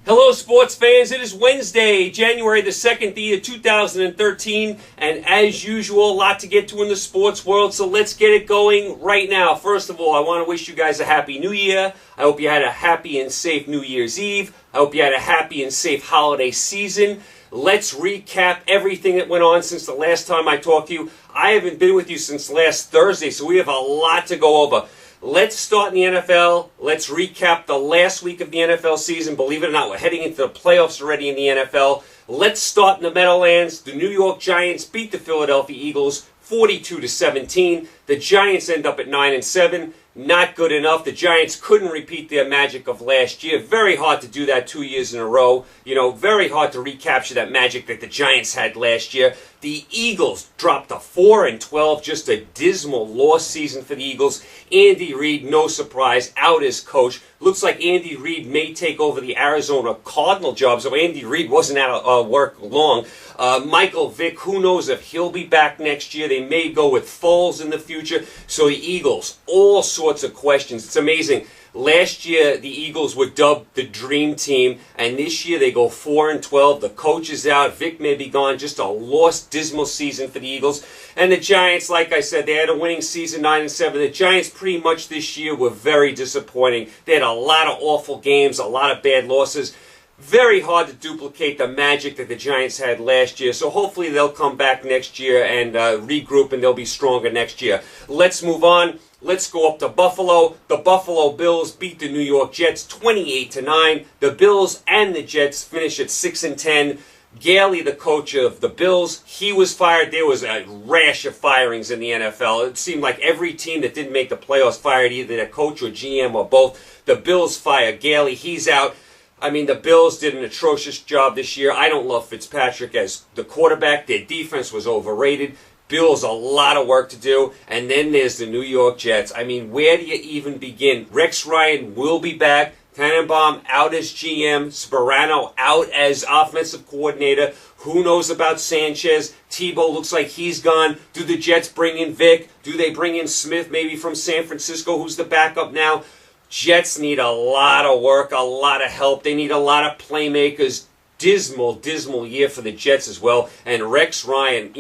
Hello, sports fans. It is Wednesday, January the 2nd, the year 2013, and as usual, a lot to get to in the sports world, so let's get it going right now. First of all, I want to wish you guys a Happy New Year. I hope you had a happy and safe New Year's Eve. I hope you had a happy and safe holiday season. Let's recap everything that went on since the last time I talked to you. I haven't been with you since last Thursday, so we have a lot to go over. Let's start in the NFL. Let's recap the last week of the NFL season. Believe it or not, we're heading into the playoffs already in the NFL. Let's start in the Meadowlands. The New York Giants beat the Philadelphia Eagles 42-17. The Giants end up at 9-7. Not good enough. The Giants couldn't repeat their magic of last year. Very hard to do that 2 years in a row. Very hard to recapture that magic that the Giants had last year. The Eagles dropped to 4-12. Just a dismal loss season for the Eagles. Andy Reid, no surprise, out as coach. Looks like Andy Reid may take over the Arizona Cardinal job, so Andy Reid wasn't out of work long. Michael Vick, who knows if he'll be back next year. They may go with Foles in the future. So the Eagles, all sorts of questions. It's amazing. Last year, the Eagles were dubbed the Dream Team, and this year they go 4-12. The coach is out. Vic may be gone. Just a lost, dismal season for the Eagles. And the Giants, like I said, they had a winning season, 9-7. The Giants pretty much this year were very disappointing. They had a lot of awful games, a lot of bad losses. Very hard to duplicate the magic that the Giants had last year. So hopefully they'll come back next year and regroup, and they'll be stronger next year. Let's move on. Let's go up to Buffalo. The Buffalo Bills beat the New York Jets 28-9. The Bills and the Jets finish at 6-10. Gailey, the coach of the Bills, he was fired. There was a rash of firings in the NFL. It seemed like every team that didn't make the playoffs fired either their coach or GM or both. The Bills fired Gailey. He's out. I mean, the Bills did an atrocious job this year. I don't love Fitzpatrick as the quarterback. Their defense was overrated. Bills, a lot of work to do. And then there's the New York Jets. I mean, where do you even begin? Rex Ryan will be back. Tannenbaum out as GM. Sperano out as offensive coordinator. Who knows about Sanchez? Tebow looks like he's gone. Do the Jets bring in Vic? Do they bring in Smith, maybe from San Francisco, who's the backup now? Jets need a lot of work, a lot of help. They need a lot of playmakers. Dismal, dismal year for the Jets as well. And Rex Ryan,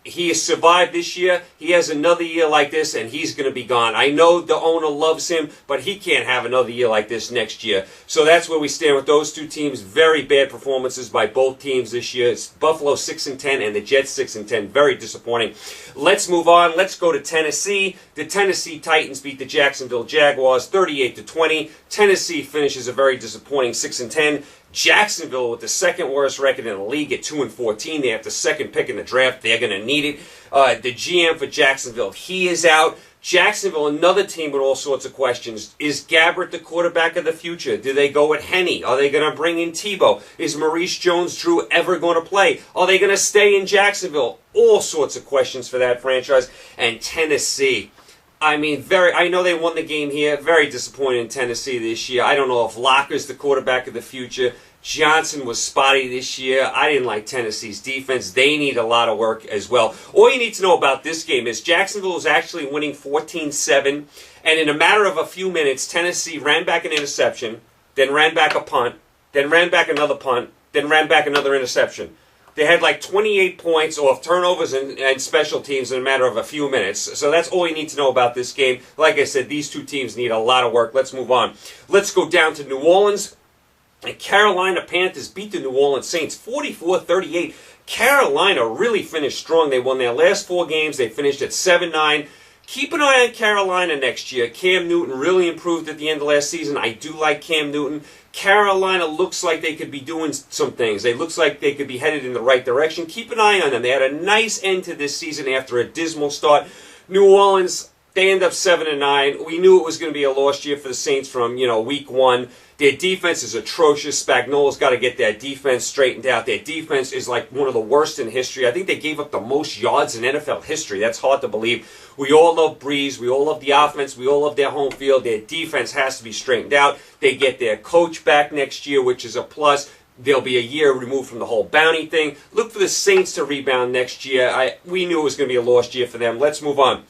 he has survived this year. He has another year like this, and he's going to be gone. I know the owner loves him, but he can't have another year like this next year. So that's where we stand with those two teams. Very bad performances by both teams this year. It's Buffalo 6-10 and the Jets 6-10. Very disappointing. Let's move on. Let's go to Tennessee. The Tennessee Titans beat the Jacksonville Jaguars 38-20. Tennessee finishes a very disappointing 6-10. Jacksonville with the second worst record in the league at 2-14. They have the second pick in the draft. They're going to need it. The GM for Jacksonville, he is out. Jacksonville, another team with all sorts of questions. Is Gabbert the quarterback of the future? Do they go with Henne? Are they going to bring in Tebow? Is Maurice Jones-Drew ever going to play? Are they going to stay in Jacksonville? All sorts of questions for that franchise. And Tennessee. I mean, I know they won the game here. Very disappointed in Tennessee this year. I don't know if Locker's the quarterback of the future. Johnson was spotty this year. I didn't like Tennessee's defense. They need a lot of work as well. All you need to know about this game is Jacksonville is actually winning 14-7. And in a matter of a few minutes, Tennessee ran back an interception, then ran back a punt, then ran back another punt, then ran back another interception. They had like 28 points off turnovers and special teams in a matter of a few minutes. So that's all you need to know about this game. Like I said, these two teams need a lot of work. Let's move on. Let's go down to New Orleans. And Carolina Panthers beat the New Orleans Saints 44-38. Carolina really finished strong. They won their last 4 games. They finished at 7-9. Keep an eye on Carolina next year. Cam Newton really improved at the end of last season. I do like Cam Newton. Carolina looks like they could be doing some things. It looks like they could be headed in the right direction. Keep an eye on them. They had a nice end to this season after a dismal start. New Orleans, they end up 7-9. We knew it was going to be a lost year for the Saints from, week 1. Their defense is atrocious. Spagnola's got to get their defense straightened out. Their defense is like one of the worst in history. I think they gave up the most yards in NFL history. That's hard to believe. We all love Breeze. We all love the offense. We all love their home field. Their defense has to be straightened out. They get their coach back next year, which is a plus. They'll be a year removed from the whole bounty thing. Look for the Saints to rebound next year. We knew it was going to be a lost year for them. Let's move on.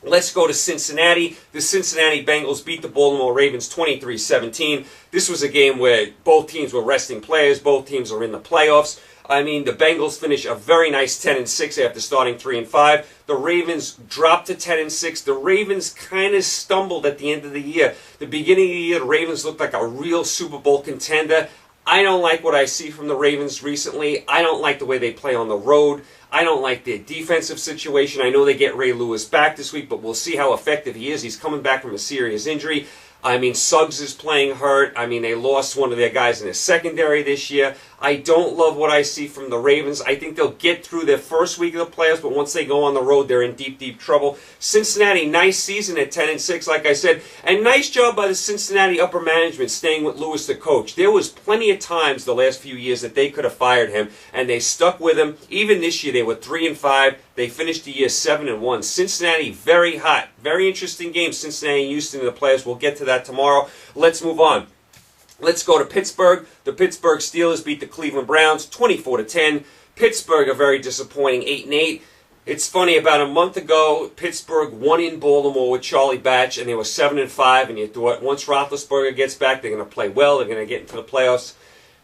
Let's go to Cincinnati. The Cincinnati Bengals beat the Baltimore Ravens 23-17. This was a game where both teams were resting players. Both teams are in the playoffs. I mean, the Bengals finish a very nice 10-6 after starting 3-5. The Ravens dropped to 10-6. The Ravens kind of stumbled at the end of the year. The beginning of the year, the Ravens looked like a real Super Bowl contender. I don't like what I see from the Ravens recently. I don't like the way they play on the road. I don't like their defensive situation. I know they get Ray Lewis back this week, but we'll see how effective he is. He's coming back from a serious injury. I mean, Suggs is playing hurt. I mean, they lost one of their guys in the secondary this year. I don't love what I see from the Ravens. I think they'll get through their first week of the playoffs, but once they go on the road, they're in deep, deep trouble. Cincinnati, nice season at 10-6, like I said, and nice job by the Cincinnati upper management staying with Lewis, the coach. There was plenty of times the last few years that they could have fired him, and they stuck with him. Even this year, they were 3-5. They finished the year 7-1. Cincinnati, very hot. Very interesting game, Cincinnati and Houston in the playoffs. We'll get to that tomorrow. Let's move on. Let's go to Pittsburgh. The Pittsburgh Steelers beat the Cleveland Browns 24-10. Pittsburgh are very disappointing, 8-8. It's funny, about a month ago, Pittsburgh won in Baltimore with Charlie Batch, and they were 7-5, and you thought once Roethlisberger gets back, they're going to play well, they're going to get into the playoffs.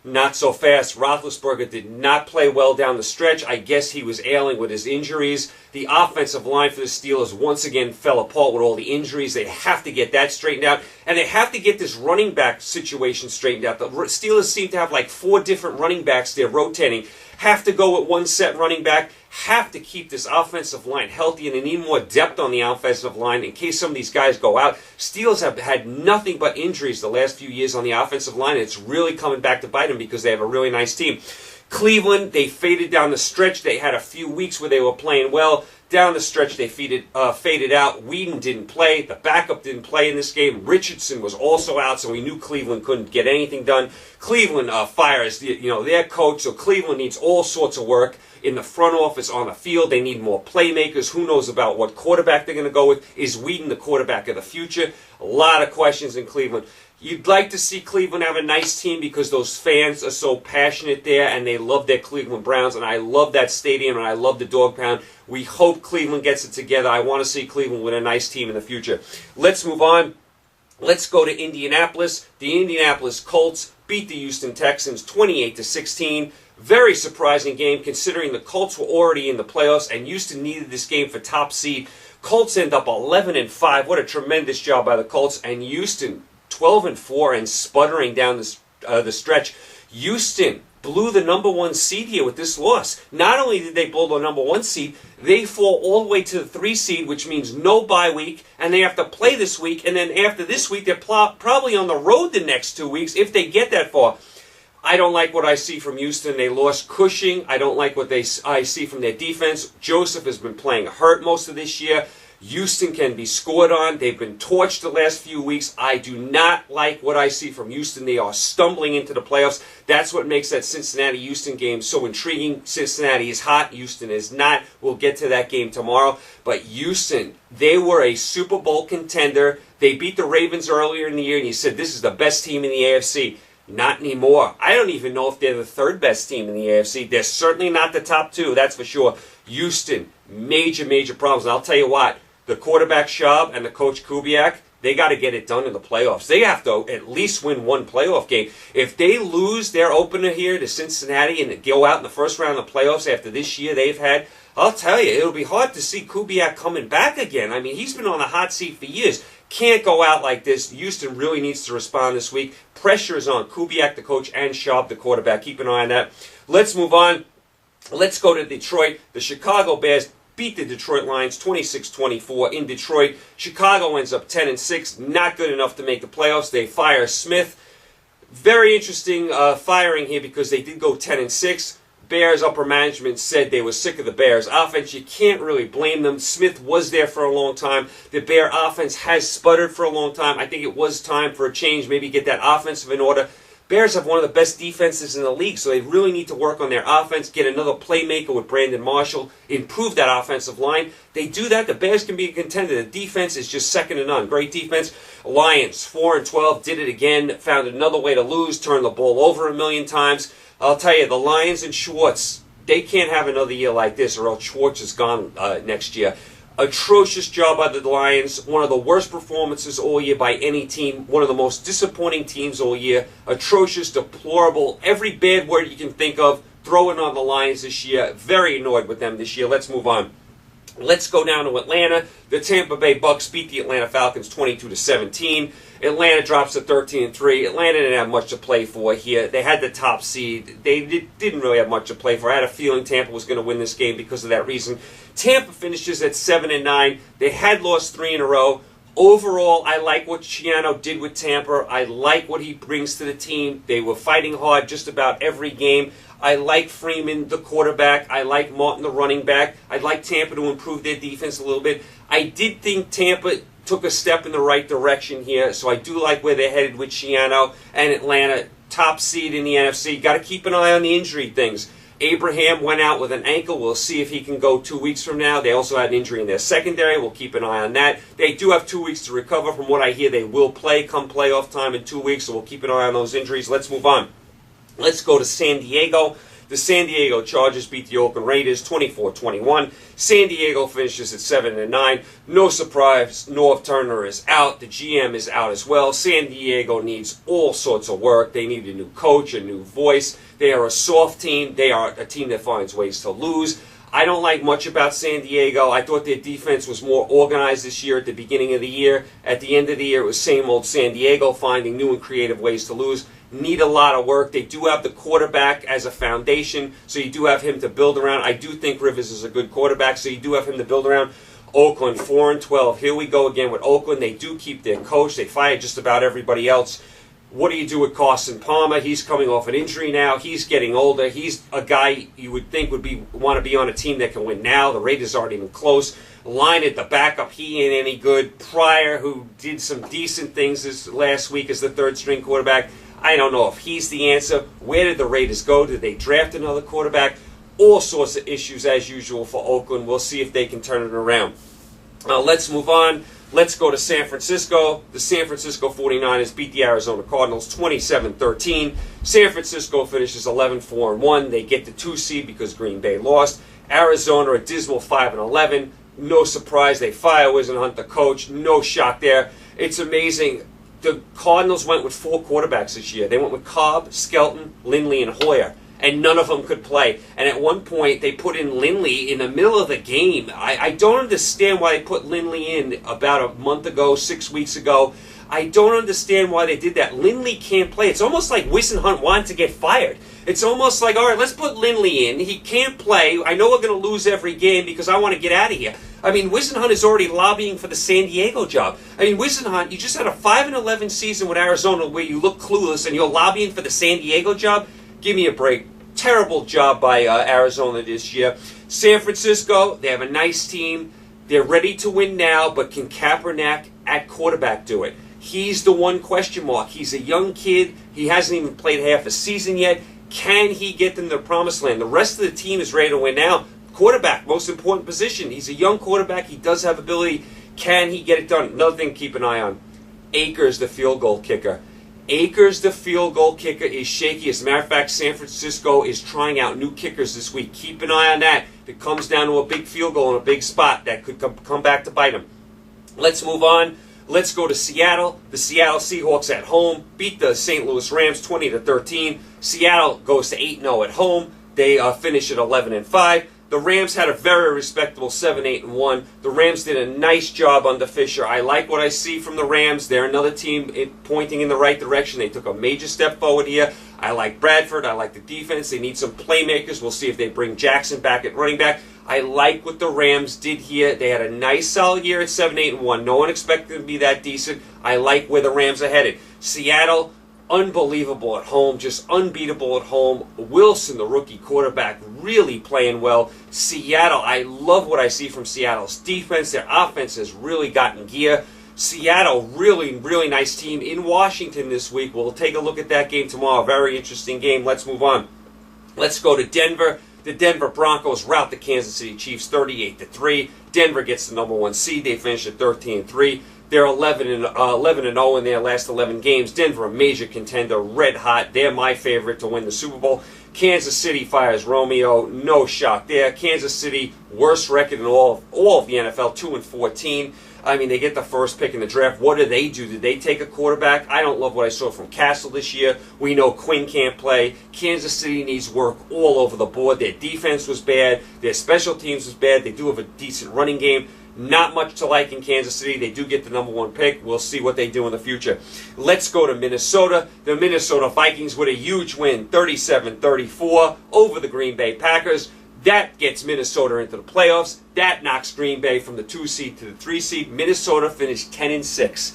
Not so fast. Roethlisberger did not play well down the stretch. I guess he was ailing with his injuries. The offensive line for the Steelers once again fell apart with all the injuries. They have to get that straightened out. And they have to get this running back situation straightened out. The Steelers seem to have like 4 different running backs they're rotating. Have to go with one set running back. Have to keep this offensive line healthy, and they need more depth on the offensive line in case some of these guys go out. Steelers have had nothing but injuries the last few years on the offensive line, and it's really coming back to bite them because they have a really nice team. Cleveland, they faded down the stretch. They had a few weeks where they were playing well. Down the stretch, they faded out. Whedon didn't play. The backup didn't play in this game. Richardson was also out, so we knew Cleveland couldn't get anything done. Cleveland fires their coach, so Cleveland needs all sorts of work in the front office, on the field. They need more playmakers. Who knows about what quarterback they're going to go with? Is Whedon the quarterback of the future? A lot of questions in Cleveland. You'd like to see Cleveland have a nice team because those fans are so passionate there and they love their Cleveland Browns, and I love that stadium and I love the dog pound. We hope Cleveland gets it together. I want to see Cleveland with a nice team in the future. Let's move on. Let's go to Indianapolis. The Indianapolis Colts beat the Houston Texans 28-16. Very surprising game considering the Colts were already in the playoffs and Houston needed this game for top seed. Colts end up 11-5. What a tremendous job by the Colts. And Houston 12-4 and sputtering down the stretch. Houston blew the number 1 seed here with this loss. Not only did they blow the number 1 seed, they fall all the way to the 3 seed, which means no bye week, and they have to play this week, and then after this week, they're probably on the road the next 2 weeks if they get that far. I don't like what I see from Houston. They lost Cushing. I don't like what I see from their defense. Joseph has been playing hurt most of this year. Houston can be scored on. They've been torched the last few weeks. I do not like what I see from Houston. They are stumbling into the playoffs. That's what makes that Cincinnati-Houston game so intriguing. Cincinnati is hot. Houston is not. We'll get to that game tomorrow. But Houston, they were a Super Bowl contender. They beat the Ravens earlier in the year, and you said this is the best team in the AFC. Not anymore. I don't even know if they're the 3rd best team in the AFC. They're certainly not the top 2, that's for sure. Houston, major, major problems. And I'll tell you what, the quarterback Schaub and the coach Kubiak, they got to get it done in the playoffs. They have to at least win one playoff game. If they lose their opener here to Cincinnati and go out in the first round of the playoffs after this year they've had, I'll tell you, it'll be hard to see Kubiak coming back again. I mean, he's been on the hot seat for years. Can't go out like this. Houston really needs to respond this week. Pressure is on Kubiak, the coach, and Schaub, the quarterback. Keep an eye on that. Let's move on. Let's go to Detroit. The Chicago Bears beat the Detroit Lions 26-24 in Detroit. Chicago ends up 10-6. Not good enough to make the playoffs. They fire Smith. Very interesting firing here because they did go 10-6. Bears upper management said they were sick of the Bears offense. You can't really blame them. Smith was there for a long time. The Bear offense has sputtered for a long time. I think it was time for a change, maybe get that offensive in order. Bears have one of the best defenses in the league, so they really need to work on their offense, get another playmaker with Brandon Marshall, improve that offensive line. They do that, the Bears can be a contender. The defense is just second to none. Great defense. Lions, 4-12, did it again, found another way to lose, turned the ball over a million times. I'll tell you, the Lions and Schwartz, they can't have another year like this or else Schwartz is gone next year. Atrocious job by the Lions. One of the worst performances all year by any team. One of the most disappointing teams all year. Atrocious, deplorable, every bad word you can think of, throwing on the Lions this year. Very annoyed with them this year. Let's move on. Let's go down to Atlanta. The Tampa Bay Bucks beat the Atlanta Falcons 22-17. Atlanta drops to 13-3. Atlanta didn't have much to play for here. They had the top seed. They didn't really have much to play for. I had a feeling Tampa was going to win this game because of that reason. Tampa finishes at 7-9. They had lost 3 in a row. Overall, I like what Schiano did with Tampa. I like what he brings to the team. They were fighting hard just about every game. I like Freeman, the quarterback. I like Martin, the running back. I'd like Tampa to improve their defense a little bit. I did think Tampa took a step in the right direction here, so I do like where they're headed with Schiano and Atlanta. Top seed in the NFC. Got to keep an eye on the injury things. Abraham went out with an ankle. We'll see if he can go 2 weeks from now. They also had an injury in their secondary. We'll keep an eye on that. They do have 2 weeks to recover. From what I hear, they will play come playoff time in 2 weeks, so we'll keep an eye on those injuries. Let's move on. Let's go to San Diego. The San Diego Chargers beat the Oakland Raiders 24-21. San Diego finishes at 7-9. No surprise, North Turner is out. The GM is out as well. San Diego needs all sorts of work. They need a new coach, a new voice. They are a soft team. They are a team that finds ways to lose. I don't like much about San Diego. I thought their defense was more organized this year at the beginning of the year. At the end of the year, it was same old San Diego, finding new and creative ways to lose. Need a lot of work. They do have the quarterback as a foundation, so you do have him to build around. I do think Rivers is a good quarterback, so you do have him to build around. Oakland, 4-12. Here we go again with Oakland. They do keep their coach. They fired just about everybody else. What do you do with Carson Palmer? He's coming off an injury now. He's getting older. He's a guy you would think would want to be on a team that can win now. The Raiders aren't even close. Line at the backup, he ain't any good. Pryor, who did some decent things this last week as the third-string quarterback, I don't know if he's the answer. Where did the Raiders go? Did they draft another quarterback? All sorts of issues as usual for Oakland. We'll see if they can turn it around. Let's move on. Let's go to San Francisco. The San Francisco 49ers beat the Arizona Cardinals 27-13. San Francisco finishes 11-4-1. They get the 2 seed because Green Bay lost. Arizona a dismal 5-11. No surprise. They fire Wisenhunt, the coach. No shock there. It's amazing. The Cardinals went with 4 quarterbacks this year. They went with Cobb, Skelton, Lindley, and Hoyer. And none of them could play. And at one point, they put in Lindley in the middle of the game. I don't understand why they put Lindley in about a month ago, 6 weeks ago. I don't understand why they did that. Lindley can't play. It's almost like Wisenhunt wanted to get fired. It's almost like, all right, let's put Lindley in. He can't play. I know we're going to lose every game because I want to get out of here. I mean, Wisenhunt is already lobbying for the San Diego job. I mean, Wisenhunt, you just had a 5-11 season with Arizona where you look clueless and you're lobbying for the San Diego job? Give me a break. Terrible job by Arizona this year. San Francisco, they have a nice team. They're ready to win now, but can Kaepernick at quarterback do it? He's the one question mark. He's a young kid. He hasn't even played half a season yet. Can he get them to the promised land? The rest of the team is ready to win now. Quarterback, most important position. He's a young quarterback. He does have ability. Can he get it done? Another thing to keep an eye on. Akers, the field goal kicker. Akers, the field goal kicker, is shaky. As a matter of fact, San Francisco is trying out new kickers this week. Keep an eye on that. If it comes down to a big field goal in a big spot, that could come back to bite them. Let's move on. Let's go to Seattle. The Seattle Seahawks at home beat the St. Louis Rams 20-13. Seattle goes to 8-0 at home. They finish at 11-5. The Rams had a very respectable 7-8-1. The Rams did a nice job under Fisher. I like what I see from the Rams. They're another team pointing in the right direction. They took a major step forward here. I like Bradford. I like the defense. They need some playmakers. We'll see if they bring Jackson back at running back. I like what the Rams did here. They had a nice solid year at 7-8-1. No one expected them to be that decent. I like where the Rams are headed. Seattle, unbelievable at home, just unbeatable at home. Wilson, the rookie quarterback, really playing well. Seattle, I love what I see from Seattle's defense. Their offense has really gotten gear. Seattle, really, really nice team in Washington this week. We'll take a look at that game tomorrow. Very interesting game. Let's move on. Let's go to Denver. The Denver Broncos rout the Kansas City Chiefs 38-3. Denver gets the number 1 seed. They finish at 13-3. They're 11-0 in their last 11 games. Denver, a major contender, red hot. They're my favorite to win the Super Bowl. Kansas City fires Romeo. No shock there. Kansas City, worst record in all of the NFL, 2-14. I mean, they get the first pick in the draft. What do? Did they take a quarterback? I don't love what I saw from Castle this year. We know Quinn can't play. Kansas City needs work all over the board. Their defense was bad. Their special teams was bad. They do have a decent running game. Not much to like in Kansas City. They do get the #1 pick. We'll see what they do in the future. Let's go to Minnesota. The Minnesota Vikings with a huge win, 37-34 over the Green Bay Packers. That gets Minnesota into the playoffs. That knocks Green Bay from the 2 seed to the 3 seed. Minnesota finished 10-6.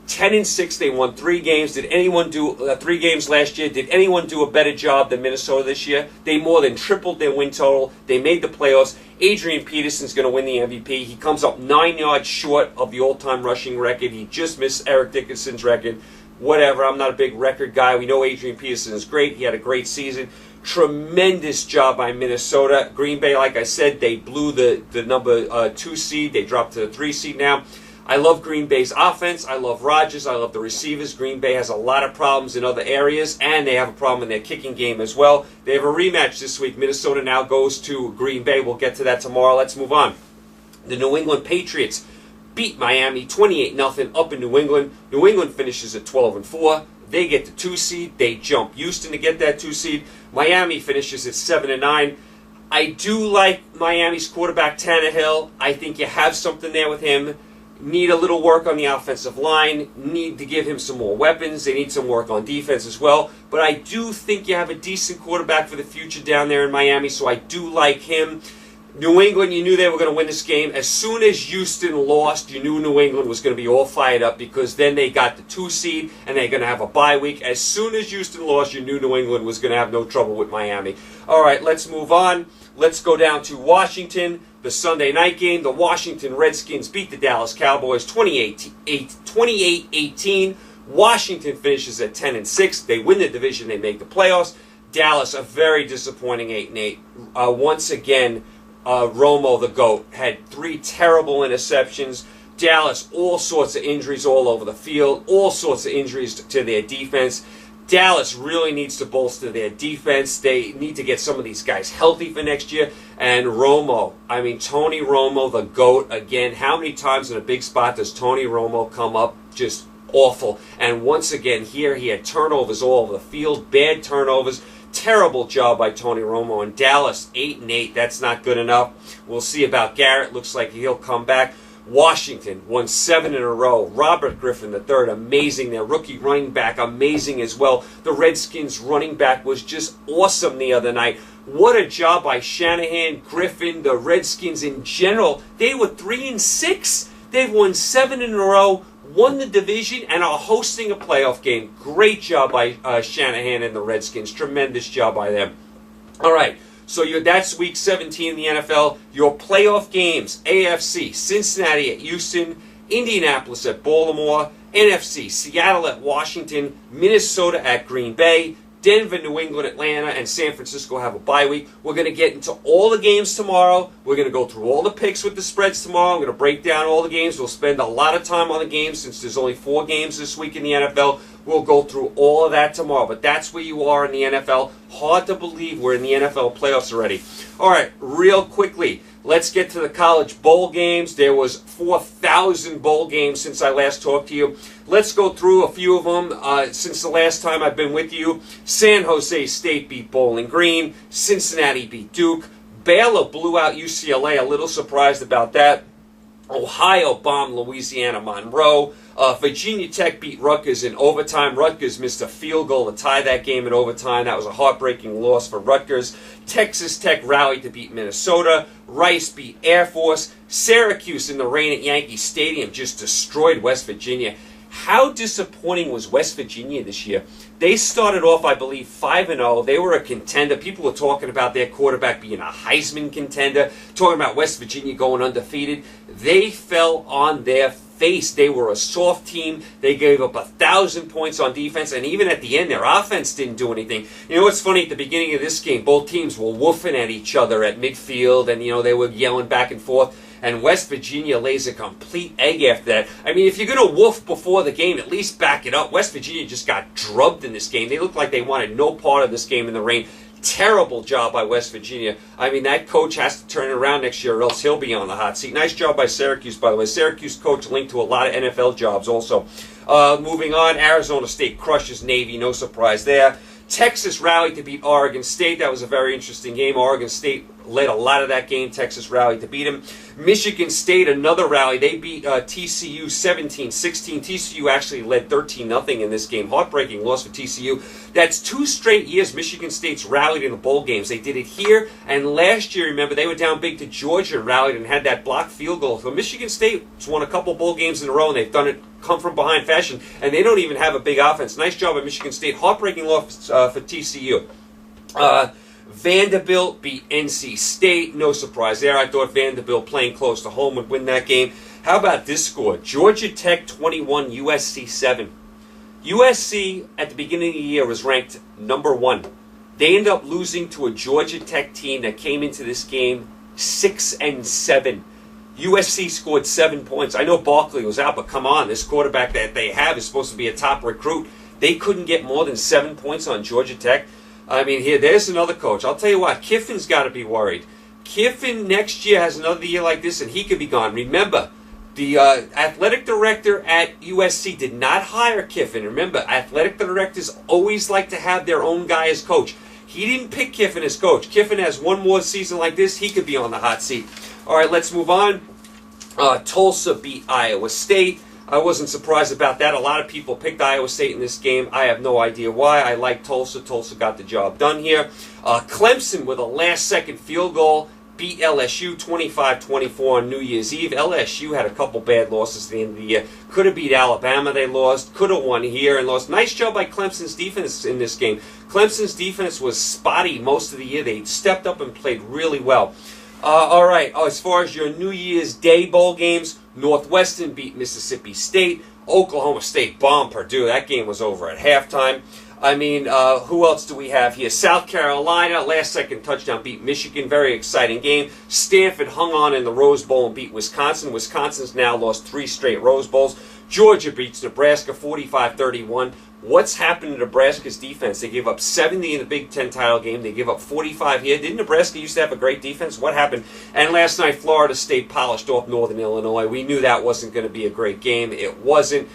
10-6. They won 3 games. Did anyone do 3 games last year? Did anyone do a better job than Minnesota this year? They more than tripled their win total. They made the playoffs. Adrian Peterson's going to win the MVP. He comes up 9 yards short of the all-time rushing record. He just missed Eric Dickerson's record. Whatever. I'm not a big record guy. We know Adrian Peterson is great. He had a great season. Tremendous job by Minnesota. Green Bay, like I said, they blew the number 2 seed. They dropped to the 3 seed now. I love Green Bay's offense. I love Rodgers. I love the receivers. Green Bay has a lot of problems in other areas, and they have a problem in their kicking game as well. They have a rematch this week. Minnesota now goes to Green Bay. We'll get to that tomorrow. Let's move on. The New England Patriots beat Miami 28-0 up in New England. New England finishes at 12-4. They get the 2 seed. They jump Houston to get that 2 seed. Miami finishes at 7-9. I do like Miami's quarterback Tannehill. I think you have something there with him. Need a little work on the offensive line. Need to give him some more weapons. They need some work on defense as well. But I do think you have a decent quarterback for the future down there in Miami, so I do like him. New England, you knew they were going to win this game. As soon as Houston lost, you knew New England was going to be all fired up because then they got the 2 seed and they're going to have a bye week. As soon as Houston lost, you knew New England was going to have no trouble with Miami. All right, let's move on. Let's go down to Washington. The Sunday night game, the Washington Redskins beat the Dallas Cowboys 28-18. Washington finishes at 10-6. They win the division. They make the playoffs. Dallas, a very disappointing 8-8. Once again, Romo, the GOAT, had 3 terrible interceptions. Dallas, all sorts of injuries all over the field, all sorts of injuries to their defense. Dallas really needs to bolster their defense. They need to get some of these guys healthy for next year. And Romo, I mean, Tony Romo, the GOAT, again, how many times in a big spot does Tony Romo come up? Just awful. And once again, here he had turnovers all over the field, bad turnovers. Terrible job by Tony Romo. And Dallas, 8-8. That's not good enough. We'll see about Garrett. Looks like he'll come back. Washington won 7 in a row. Robert Griffin III, amazing. Their rookie running back, amazing as well. The Redskins running back was just awesome the other night. What a job by Shanahan, Griffin, the Redskins in general. They were 3-6. They've won 7 in a row, won the division, and are hosting a playoff game. Great job by Shanahan and the Redskins. Tremendous job by them. All right. So that's Week 17 in the NFL. Your playoff games, AFC, Cincinnati at Houston, Indianapolis at Baltimore, NFC, Seattle at Washington, Minnesota at Green Bay, Denver, New England, Atlanta, and San Francisco have a bye week. We're going to get into all the games tomorrow. We're going to go through all the picks with the spreads tomorrow. I'm going to break down all the games. We'll spend a lot of time on the games since there's only 4 games this week in the NFL. We'll go through all of that tomorrow. But that's where you are in the NFL. Hard to believe we're in the NFL playoffs already. All right, real quickly, let's get to the college bowl games. There was 4,000 bowl games since I last talked to you. Let's go through a few of them. Since the last time I've been with you, San Jose State beat Bowling Green. Cincinnati beat Duke. Baylor blew out UCLA. A little surprised about that. Ohio bombed Louisiana Monroe. Virginia Tech beat Rutgers in overtime. Rutgers missed a field goal to tie that game in overtime. That was a heartbreaking loss for Rutgers. Texas Tech rallied to beat Minnesota. Rice beat Air Force. Syracuse in the rain at Yankee Stadium just destroyed West Virginia. How disappointing was West Virginia this year? They started off, I believe, 5-0. They were a contender. People were talking about their quarterback being a Heisman contender, talking about West Virginia going undefeated. They fell on their face. They were a soft team. They gave up 1,000 points on defense, and even at the end, their offense didn't do anything. You know what's funny? At the beginning of this game, both teams were woofing at each other at midfield, and they were yelling back and forth. And West Virginia lays a complete egg after that. I mean, if you're going to woof before the game, at least back it up. West Virginia just got drubbed in this game. They looked like they wanted no part of this game in the rain. Terrible job by West Virginia. I mean, that coach has to turn it around next year or else he'll be on the hot seat. Nice job by Syracuse, by the way. Syracuse coach linked to a lot of NFL jobs also. Moving on, Arizona State crushes Navy. No surprise there. Texas rallied to beat Oregon State. That was a very interesting game. Oregon State led a lot of that game. Texas rallied to beat them. Michigan State, another rally. They beat TCU 17-16. TCU actually led 13-0 in this game. Heartbreaking loss for TCU. That's 2 straight years Michigan State's rallied in the bowl games. They did it here, and last year, remember, they were down big to Georgia, rallied and had that blocked field goal. So Michigan State's won a couple bowl games in a row, and they've done it come from behind fashion, and they don't even have a big offense. Nice job by Michigan State. Heartbreaking loss for TCU. Vanderbilt beat NC State. No surprise there. I thought Vanderbilt playing close to home would win that game. How about this score? Georgia Tech 21, USC 7. USC at the beginning of the year was ranked number 1. They ended up losing to a Georgia Tech team that came into this game 6-7. USC scored 7 points. I know Barkley was out, but come on, this quarterback that they have is supposed to be a top recruit. They couldn't get more than 7 points on Georgia Tech. I mean, there's another coach. I'll tell you what, Kiffin's got to be worried. Kiffin next year has another year like this, and he could be gone. Remember, the athletic director at USC did not hire Kiffin. Remember, athletic directors always like to have their own guy as coach. He didn't pick Kiffin as coach. Kiffin has one more season like this. He could be on the hot seat. All right, let's move on. Tulsa beat Iowa State. I wasn't surprised about that. A lot of people picked Iowa State in this game. I have no idea why. I like Tulsa. Tulsa got the job done here. Clemson with a last-second field goal beat LSU 25-24 on New Year's Eve. LSU had a couple bad losses at the end of the year. Could have beat Alabama. They lost. Could have won here and lost. Nice job by Clemson's defense in this game. Clemson's defense was spotty most of the year. They stepped up and played really well. All right, as far as your New Year's Day bowl games, Northwestern beat Mississippi State. Oklahoma State bombed Purdue. That game was over at halftime. I mean, who else do we have here? South Carolina, last-second touchdown, beat Michigan. Very exciting game. Stanford hung on in the Rose Bowl and beat Wisconsin. Wisconsin's now lost 3 straight Rose Bowls. Georgia beats Nebraska 45-31. What's happened to Nebraska's defense? They gave up 70 in the Big Ten title game. They give up 45 here. Didn't Nebraska used to have a great defense? What happened? And last night, Florida State polished off Northern Illinois. We knew that wasn't going to be a great game. It wasn't.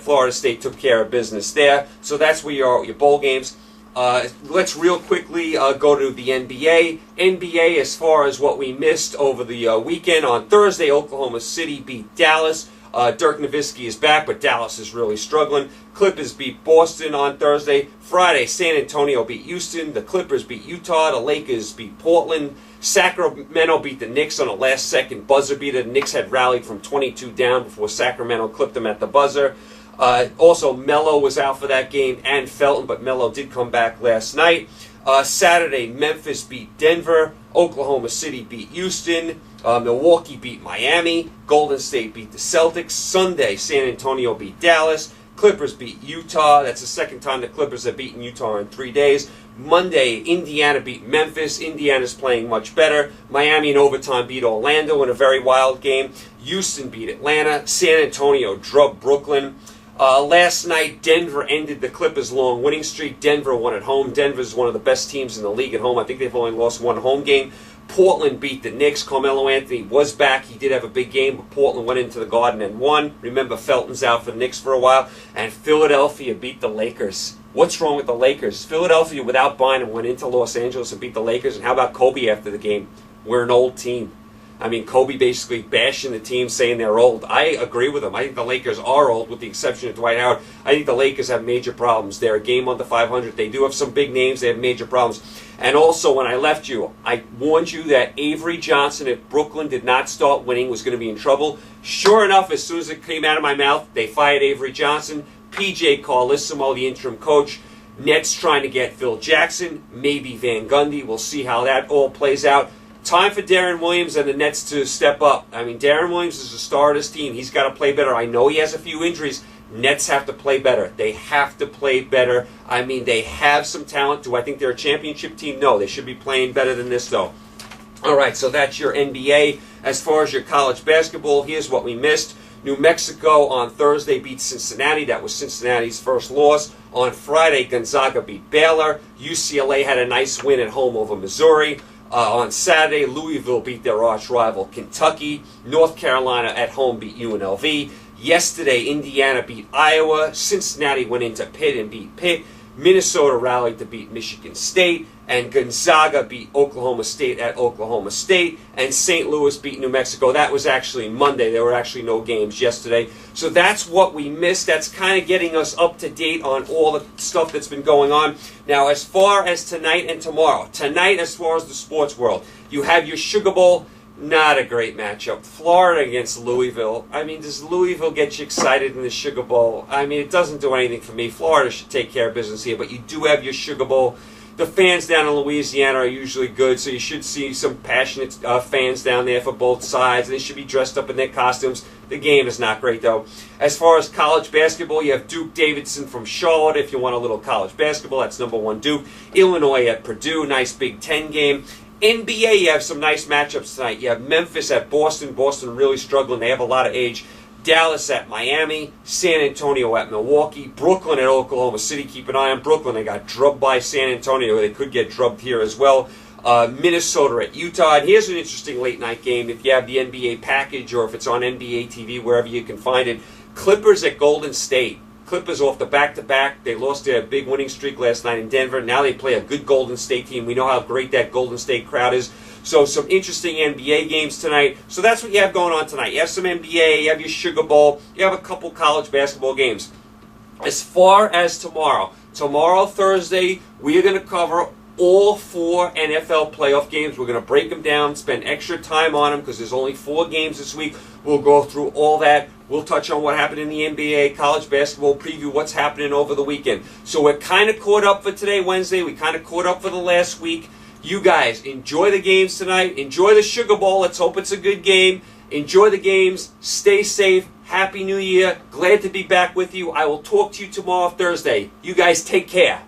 Florida State took care of business there. So that's where you are with your bowl games. Let's real quickly go to the NBA. NBA, as far as what we missed over the weekend, on Thursday, Oklahoma City beat Dallas. Dirk Nowitzki is back, but Dallas is really struggling. Clippers beat Boston on Thursday. Friday, San Antonio beat Houston. The Clippers beat Utah. The Lakers beat Portland. Sacramento beat the Knicks on a last-second buzzer beater. The Knicks had rallied from 22 down before Sacramento clipped them at the buzzer. Also, Melo was out for that game and Felton, but Melo did come back last night. Saturday, Memphis beat Denver. Oklahoma City beat Houston. Milwaukee beat Miami. Golden State beat the Celtics. Sunday, San Antonio beat Dallas. Clippers beat Utah. That's the second time the Clippers have beaten Utah in 3 days. Monday, Indiana beat Memphis. Indiana's playing much better. Miami in overtime beat Orlando in a very wild game. Houston beat Atlanta. San Antonio drubbed Brooklyn. Last night, Denver ended the Clippers' long winning streak. Denver won at home. Denver's one of the best teams in the league at home. I think they've only lost one home game. Portland beat the Knicks. Carmelo Anthony was back. He did have a big game, but Portland went into the Garden and won. Remember, Felton's out for the Knicks for a while. And Philadelphia beat the Lakers. What's wrong with the Lakers? Philadelphia, without Bynum, went into Los Angeles and beat the Lakers. And how about Kobe after the game? We're an old team. I mean, Kobe basically bashing the team, saying they're old. I agree with him. I think the Lakers are old, with the exception of Dwight Howard. I think the Lakers have major problems. They're a game under 500. They do have some big names. They have major problems. And also, when I left you, I warned you that Avery Johnson, if Brooklyn did not start winning, was going to be in trouble. Sure enough, as soon as it came out of my mouth, they fired Avery Johnson. P.J. Carlissimo, the interim coach. Nets trying to get Phil Jackson, maybe Van Gundy. We'll see how that all plays out. Time for Darren Williams and the Nets to step up. I mean, Darren Williams is the star of this team. He's got to play better. I know he has a few injuries. Nets have to play better. They have to play better. I mean, they have some talent. Do I think they're a championship team? No, they should be playing better than this, though. All right, so that's your NBA. As far as your college basketball, here's what we missed. New Mexico on Thursday beat Cincinnati. That was Cincinnati's first loss. On Friday, Gonzaga beat Baylor. UCLA had a nice win at home over Missouri. On Saturday, Louisville beat their arch rival Kentucky. North Carolina at home beat UNLV. Yesterday, Indiana beat Iowa. Cincinnati went into Pitt and beat Pitt. Minnesota rallied to beat Michigan State. And Gonzaga beat Oklahoma State at Oklahoma State. And St. Louis beat New Mexico. That was actually Monday. There were actually no games yesterday. So that's what we missed. That's kind of getting us up to date on all the stuff that's been going on. Now, as far as tonight and tomorrow. Tonight, as far as the sports world, you have your Sugar Bowl. Not a great matchup. Florida against Louisville. I mean, does Louisville get you excited in the Sugar Bowl? I mean, it doesn't do anything for me. Florida should take care of business here, but you do have your Sugar Bowl. The fans down in Louisiana are usually good, so you should see some passionate fans down there for both sides. They should be dressed up in their costumes. The game is not great, though. As far as college basketball, you have Duke Davidson from Charlotte. If you want a little college basketball, that's #1 Duke. Illinois at Purdue, nice Big Ten game. NBA, you have some nice matchups tonight. You have Memphis at Boston. Boston really struggling. They have a lot of age. Dallas at Miami. San Antonio at Milwaukee. Brooklyn at Oklahoma City. Keep an eye on Brooklyn. They got drubbed by San Antonio. They could get drubbed here as well. Minnesota at Utah. And here's an interesting late-night game if you have the NBA package or if it's on NBA TV, wherever you can find it. Clippers at Golden State. Clippers off the back-to-back. They lost their big winning streak last night in Denver. Now they play a good Golden State team. We know how great that Golden State crowd is. So some interesting NBA games tonight. So that's what you have going on tonight. You have some NBA, you have your Sugar Bowl, you have a couple college basketball games. As far as tomorrow, Thursday, we are going to cover all 4 NFL playoff games. We're going to break them down, spend extra time on them because there's only 4 games this week. We'll go through all that. We'll touch on what happened in the NBA, college basketball, preview what's happening over the weekend. So we're kind of caught up for today, Wednesday. We kind of caught up for the last week. You guys, enjoy the games tonight. Enjoy the Sugar Bowl. Let's hope it's a good game. Enjoy the games. Stay safe. Happy New Year. Glad to be back with you. I will talk to you tomorrow, Thursday. You guys take care.